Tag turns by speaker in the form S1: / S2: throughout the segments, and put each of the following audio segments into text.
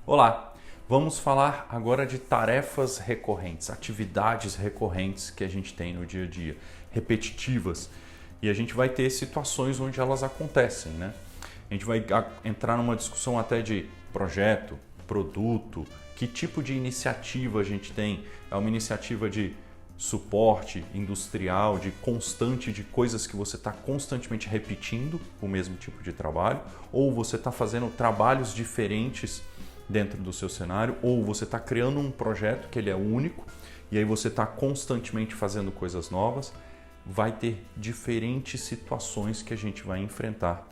S1: Olá, vamos falar agora de tarefas recorrentes, atividades recorrentes que a gente tem no dia a dia, repetitivas. E a gente vai ter situações onde elas acontecem, né? A gente vai entrar numa discussão até de projeto, produto, que tipo de iniciativa a gente tem. É uma iniciativa de suporte industrial, de constante, de coisas que você está constantemente repetindo o mesmo tipo de trabalho, ou você está fazendo trabalhos diferentes dentro do seu cenário, ou você está criando um projeto que ele é único e aí você está constantemente fazendo coisas novas. Vai ter diferentes situações que a gente vai enfrentar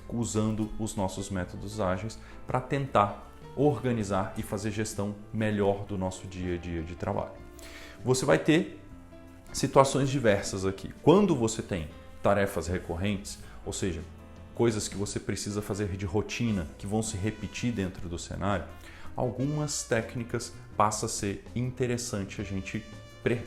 S1: usando os nossos métodos ágeis para tentar organizar e fazer gestão melhor do nosso dia a dia de trabalho. Você vai ter situações diversas aqui. Quando você tem tarefas recorrentes, ou seja, coisas que você precisa fazer de rotina, que vão se repetir dentro do cenário, algumas técnicas passa a ser interessante a gente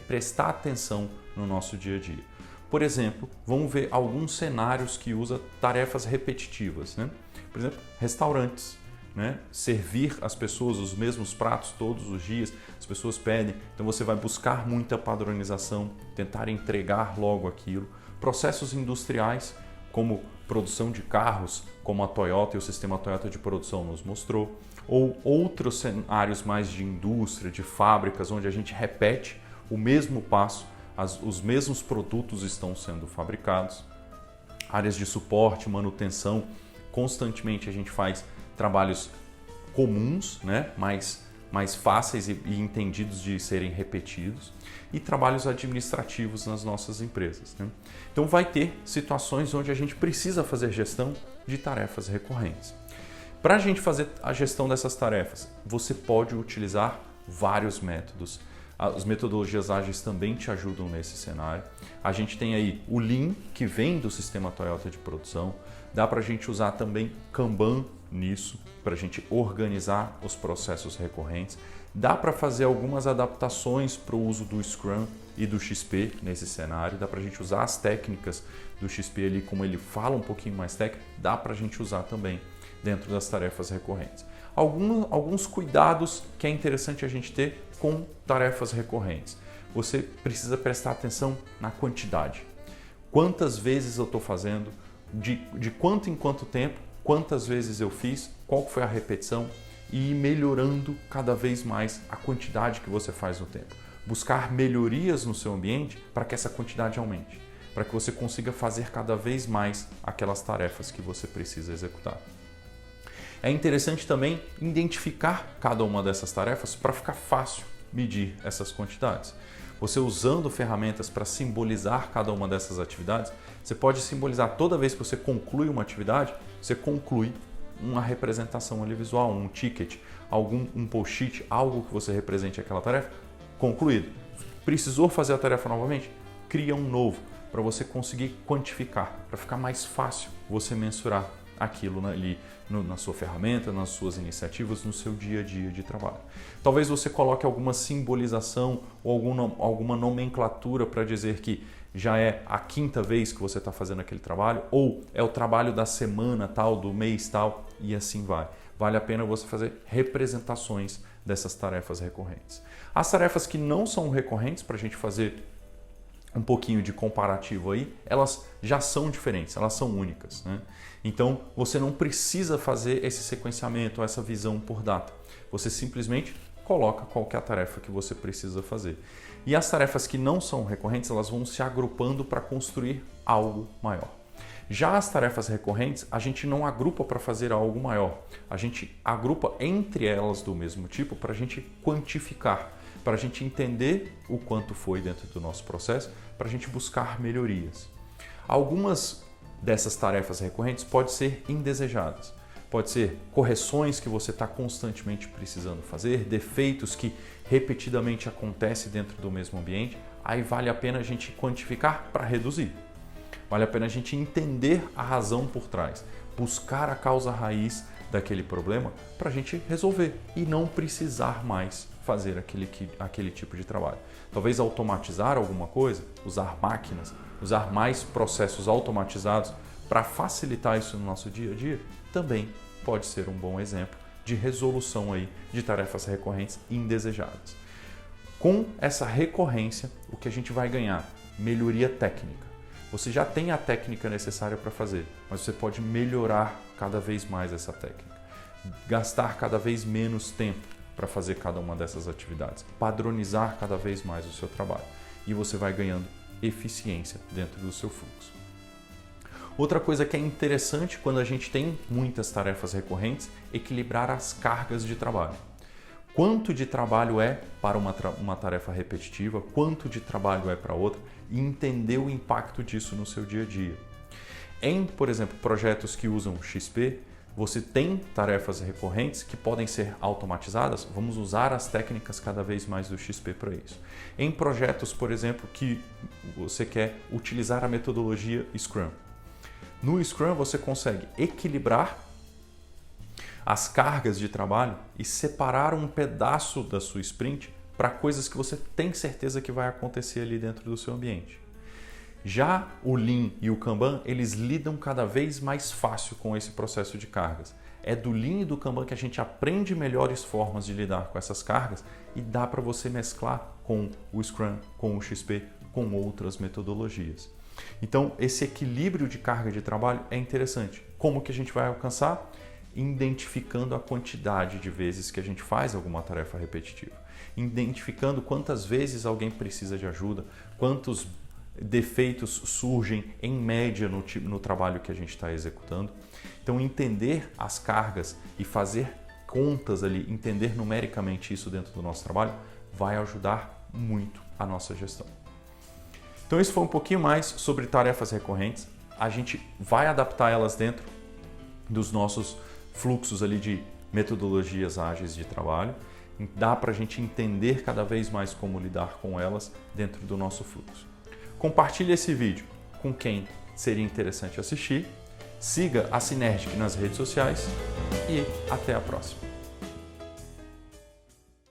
S1: prestar atenção no nosso dia a dia. Por exemplo, vamos ver alguns cenários que usam tarefas repetitivas, né? Por exemplo, restaurantes. Né? Servir as pessoas os mesmos pratos todos os dias, as pessoas pedem, então você vai buscar muita padronização, tentar entregar logo aquilo. Processos industriais, como produção de carros, como a Toyota e o sistema Toyota de produção nos mostrou, ou outros cenários mais de indústria, de fábricas, onde a gente repete o mesmo passo, os mesmos produtos estão sendo fabricados. Áreas de suporte, manutenção, constantemente a gente faz trabalhos comuns, né? mais fáceis e entendidos de serem repetidos, e trabalhos administrativos nas nossas empresas. Né? Então vai ter situações onde a gente precisa fazer gestão de tarefas recorrentes. Para a gente fazer a gestão dessas tarefas, você pode utilizar vários métodos. As metodologias ágeis também te ajudam nesse cenário. A gente tem aí o Lean, que vem do sistema Toyota de produção. Dá para a gente usar também Kanban nisso, para a gente organizar os processos recorrentes. Dá para fazer algumas adaptações para o uso do Scrum e do XP nesse cenário. Dá para a gente usar as técnicas do XP ali, como ele fala um pouquinho mais técnico, dá para a gente usar também dentro das tarefas recorrentes. Alguns cuidados que é interessante a gente ter com tarefas recorrentes. Você precisa prestar atenção na quantidade. Quantas vezes eu estou fazendo, de quanto em quanto tempo, quantas vezes eu fiz, qual foi a repetição e ir melhorando cada vez mais a quantidade que você faz no tempo. Buscar melhorias no seu ambiente para que essa quantidade aumente, para que você consiga fazer cada vez mais aquelas tarefas que você precisa executar. É interessante também identificar cada uma dessas tarefas para ficar fácil medir essas quantidades. Você usando ferramentas para simbolizar cada uma dessas atividades, você pode simbolizar toda vez que você conclui uma atividade, você conclui uma representação ali visual, um ticket, um post-it, algo que você represente aquela tarefa, concluído. Precisou fazer a tarefa novamente? Cria um novo para você conseguir quantificar, para ficar mais fácil você mensurar aquilo ali na sua ferramenta, nas suas iniciativas, no seu dia a dia de trabalho. Talvez você coloque alguma simbolização ou alguma nomenclatura para dizer que já é a quinta vez que você está fazendo aquele trabalho, ou é o trabalho da semana tal, do mês tal, e assim vai. Vale a pena você fazer representações dessas tarefas recorrentes. As tarefas que não são recorrentes, para a gente fazer um pouquinho de comparativo aí, elas já são diferentes, elas são únicas, né? Então você não precisa fazer esse sequenciamento, essa visão por data. Você simplesmente coloca qual que é a tarefa que você precisa fazer. E as tarefas que não são recorrentes, elas vão se agrupando para construir algo maior. Já as tarefas recorrentes, a gente não agrupa para fazer algo maior. A gente agrupa entre elas do mesmo tipo para a gente quantificar, para a gente entender o quanto foi dentro do nosso processo, para a gente buscar melhorias. Algumas dessas tarefas recorrentes podem ser indesejadas. Pode ser correções que você está constantemente precisando fazer, defeitos que repetidamente acontecem dentro do mesmo ambiente. Aí vale a pena a gente quantificar para reduzir. Vale a pena a gente entender a razão por trás, buscar a causa raiz daquele problema para a gente resolver e não precisar mais fazer aquele tipo de trabalho. Talvez automatizar alguma coisa, usar máquinas, usar mais processos automatizados para facilitar isso no nosso dia a dia, também pode ser um bom exemplo de resolução aí de tarefas recorrentes indesejadas. Com essa recorrência, o que a gente vai ganhar? Melhoria técnica. Você já tem a técnica necessária para fazer, mas você pode melhorar cada vez mais essa técnica. Gastar cada vez menos tempo para fazer cada uma dessas atividades. Padronizar cada vez mais o seu trabalho. E você vai ganhando eficiência dentro do seu fluxo. Outra coisa que é interessante quando a gente tem muitas tarefas recorrentes, equilibrar as cargas de trabalho. Quanto de trabalho é para uma tarefa repetitiva, quanto de trabalho é para outra e entender o impacto disso no seu dia a dia. Em, por exemplo, projetos que usam XP, você tem tarefas recorrentes que podem ser automatizadas, vamos usar as técnicas cada vez mais do XP para isso. Em projetos, por exemplo, que você quer utilizar a metodologia Scrum. No Scrum você consegue equilibrar as cargas de trabalho e separar um pedaço da sua sprint para coisas que você tem certeza que vai acontecer ali dentro do seu ambiente. Já o Lean e o Kanban, eles lidam cada vez mais fácil com esse processo de cargas. É do Lean e do Kanban que a gente aprende melhores formas de lidar com essas cargas e dá para você mesclar com o Scrum, com o XP, com outras metodologias. Então, esse equilíbrio de carga de trabalho é interessante. Como que a gente vai alcançar? Identificando a quantidade de vezes que a gente faz alguma tarefa repetitiva. Identificando quantas vezes alguém precisa de ajuda, quantos defeitos surgem em média no trabalho que a gente está executando. Então, entender as cargas e fazer contas ali, entender numericamente isso dentro do nosso trabalho, vai ajudar muito a nossa gestão. Então, isso foi um pouquinho mais sobre tarefas recorrentes. A gente vai adaptar elas dentro dos nossos fluxos ali de metodologias ágeis de trabalho. Dá para a gente entender cada vez mais como lidar com elas dentro do nosso fluxo. Compartilhe esse vídeo com quem seria interessante assistir. Siga a Synergic nas redes sociais e até a próxima.